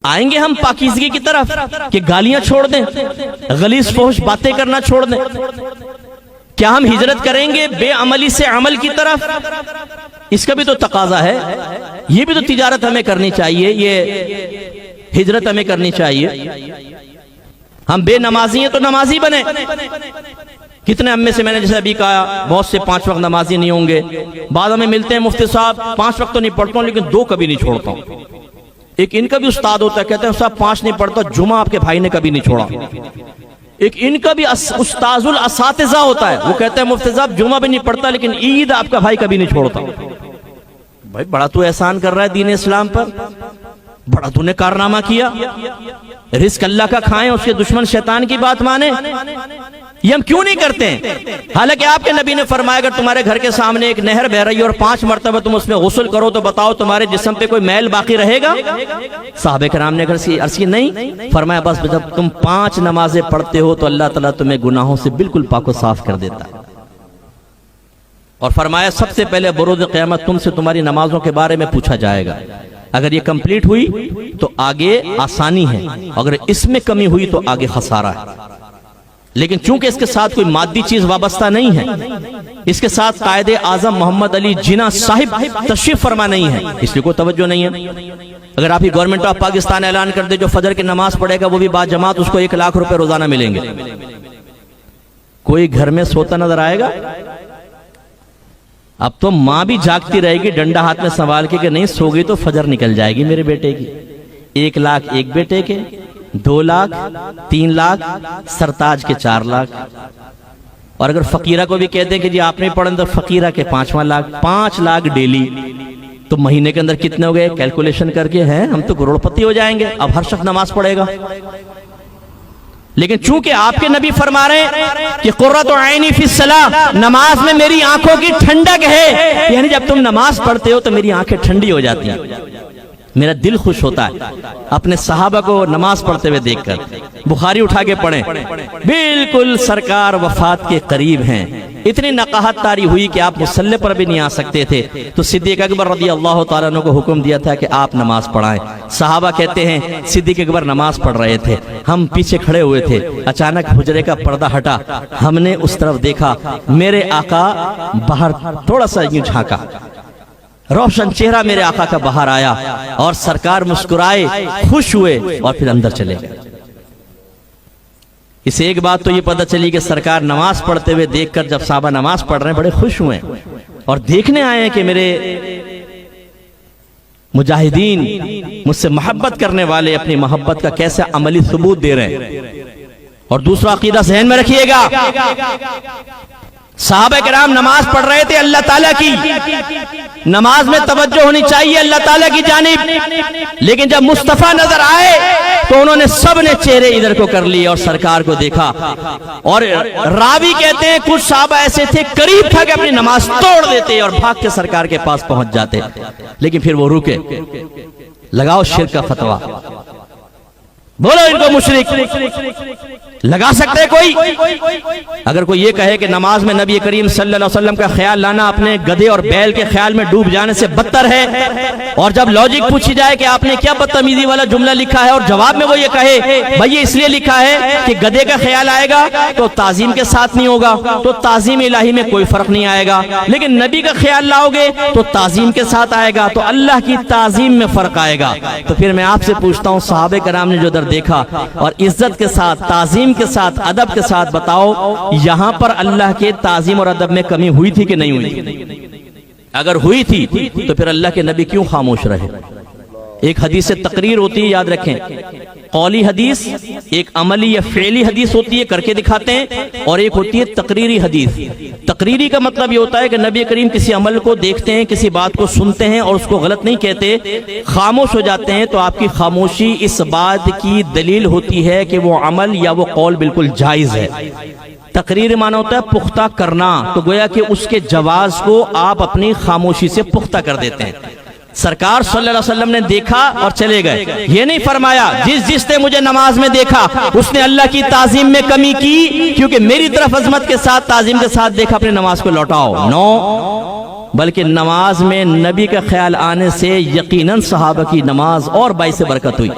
आएंगे हम पाकीज़गी की तरफ कि गालियां छोड़ दें, गलीज़ फहश बातें करना छोड़ दें? क्या हम हिजरत करेंगे बेअमली से अमल की तरफ? इसका भी तो तकाजा है। ये भी तो तिजारत हमें करनी चाहिए, ये हिजरत हमें करनी चाहिए। हम बेनमाजी हैं तो नमाजी बने। कितने अम्मे से मैंने जैसे अभी कहा, बहुत से 5 वक्त नमाजी नहीं होंगे। बाद में मिलते हैं, मुफ्ती साहब 5 वक्त तो नहीं पढ़ता हूं लेकिन 2 कभी नहीं छोड़ता हूं। एक इनका भी उस्ताद होता है, कहते हैं साहब 5 नहीं पढ़ता, जुमा आपके भाई ने कभी नहीं छोड़ा। एक इनका भी उस्ताजुल असातिज़ा होता है, वो कहते हैं मुफ्ती साहब जुमा भी नहीं पढ़ता लेकिन ईद आपका भाई कभी नहीं छोड़ता। भाई बड़ा तू एहसान कर रहा है दीन इस्लाम पर, बड़ा तूने कारनामा किया। रिस्क अल्लाह का खाएं, उसके दुश्मन शैतान की बात माने, ये हम क्यों नहीं करते हैं? हालांकि आपके नबी ने फरमाया अगर तुम्हारे घर के सामने एक नहर बह रही है और 5 मरतबा तुम उसमें गुस्ल करो तो बताओ तुम्हारे जिस्म पे कोई मैल बाकी रहेगा? साहबे कराम ने अर्ज़ की नहीं। फरमाया बस जब तुम 5 नमाजें पढ़ते हो तो अल्लाह ताला तुम्हें गुनाहों से बिल्कुल पाको साफ कर देता है। और फरमाया सबसे पहले बरोज़ क़यामत तुमसे तुम्हारी नमाजों के बारे में पूछा जाएगा। अगर ये कंप्लीट हुई तो आगे आसानी है, अगर इसमें कमी हुई तो आगे खसारा है। लेकिन चूंकि इसके साथ कोई मादी चीज वाबस्ता नहीं है, इसके साथ कायदे आजम मोहम्मद अली जिना साहिब तशरीफ फरमा नहीं है, इसलिए कोई तवज्जो नहीं है। अगर आप ही गवर्नमेंट ऑफ पाकिस्तान ऐलान कर दे जो फजर की नमाज पढ़ेगा वो भी बाजमात, उसको 1 लाख रुपए रोजाना मिलेंगे, कोई घर में सोता नजर आएगा? अब तो माँ भी जागती रहेगी डंडा हाथ में संभाल के कि नहीं सो गई तो फजर निकल जाएगी मेरे बेटे की। 1 लाख एक बेटे के, 2 लाख, 3 लाख, सरताज के 4 लाख। और अगर फकीरा को भी कहते हैं कि जी आप नहीं पढ़े तो फकीरा के 5वां लाख, 5 लाख डेली, तो महीने के अंदर कितने हो गए? कैलकुलेशन करके हैं हम तो करोड़पति हो जाएंगे। अब हर शख्स नमाज पढ़ेगा। लेकिन चूंकि आपके नबी फरमा रहे हैं कि कुर्रतु ऐनी फिस सलाह, नमाज में मेरी आंखों की ठंडक है, यानी जब तुम नमाज पढ़ते हो तो मेरी आंखें ठंडी हो जाती हैं, मेरा दिल खुश होता है अपने सहाबा को नमाज पढ़ते हुए देखकर। बुखारी उठा के पढ़ें, बिल्कुल सरकार वफात के करीब हैं, इतनी नकाहत तारी हुई कि आप मुसल्ले पर भी नहीं आ सकते थे, तो सिद्दीक अकबर रज़ी अल्लाह ताला अन्हु को हुक्म दिया था कि आप नमाज पढ़ाएं। सहाबा कहते हैं सिद्दीक अकबर नमाज पढ़ रहे थे, हम पीछे खड़े हुए थे, अचानक हुजरे का पर्दा हटा, हमने उस तरफ देखा, मेरे आका बाहर थोड़ा सा यूं झांका, रोशन चेहरा मेरे आका का बाहर आया और सरकार मुस्कुराए, खुश हुए और फिर अंदर चले गए। इसे एक बात तो ये पता चली कि सरकार नमाज पढ़ते हुए देखकर जब साहबा नमाज पढ़ रहे हैं बड़े खुश हुए और देखने आए हैं कि मेरे मुजाहिदीन मुझसे मोहब्बत करने वाले अपनी मोहब्बत का कैसे अमली सबूत दे रहे हैं। और दूसरा अकीदा ज़हन में रखिएगा, सहाबा किराम नमाज पढ़ रहे थे अल्लाह ताला की, नमाज में तवज्जो होनी चाहिए अल्लाह ताला की जानिब, लेकिन जब मुस्तफा नजर आए तो उन्होंने सब ने चेहरे इधर को कर लिए और सरकार को देखा। और रावी कहते हैं कुछ सहाबा ऐसे थे करीब था कि अपनी नमाज तोड़ देते और भाग के सरकार के पास पहुंच जाते, लेकिन फिर वो रुके। लगाओ शिर्क का फतवा, बोलो इनको मुशरिक लगा सकते हैं कोई? अगर कोई ये कहे कि नमाज में नबी करीम सल्लल्लाहु अलैहि वसल्लम का ख्याल लाना अपने गधे और बैल के ख्याल में डूब जाने से बदतर है, और जब लॉजिक पूछी जाए कि आपने क्या बदतमीजी वाला जुमला लिखा है और जवाब में वो ये कहे भाई ये इसलिए लिखा है कि गधे का ख्याल आएगा तो ताजीम के साथ नहीं होगा, तो ताजीम इलाही में कोई फर्क नहीं आएगा, लेकिन नबी का ख्याल लाओगे तो ताजीम के साथ आएगा, तो अल्लाह की ताजीम में फर्क आएगा। तो फिर मैं आपसे पूछता हूँ सहाबे कराम ने जो दर देखा और इज्जत के साथ, ताजीम के साथ, अदब के साथ, बताओ यहां पर अल्लाह के ताजीम और अदब में कमी हुई थी कि नहीं हुई थी? अगर हुई थी तो फिर अल्लाह के नबी क्यों खामोश रहे? एक हदीस से तकरीर होती है, याद रखें, कौली हदीस, एक अमली या फेली हदीस होती है, करके दिखाते हैं, और एक होती है तकरीरी हदीस। तकरीरी का मतलब ये होता है कि नबी करीम किसी अमल को देखते हैं, किसी बात को सुनते हैं और उसको गलत नहीं कहते, खामोश हो जाते हैं, तो आपकी खामोशी इस बात की दलील होती है कि वो अमल या वो कौल बिल्कुल जायज है। तकरीर माना होता है पुख्ता करना, तो गोया कि उसके जवाज को आप अपनी खामोशी से पुख्ता कर देते हैं। सरकार सल्लल्लाहु अलैहि वसल्लम ने देखा और चले गए, ये नहीं फरमाया जिसने मुझे नमाज में देखा उसने अल्लाह की ताजीम में कमी की, क्योंकि मेरी तरफ अजमत के साथ, ताजीम के साथ देखा, अपनी नमाज को लौटाओ। नो, बल्कि नमाज में नबी का ख्याल आने से यकीनन सहाबा की नमाज और बाइसे बरकत हुई।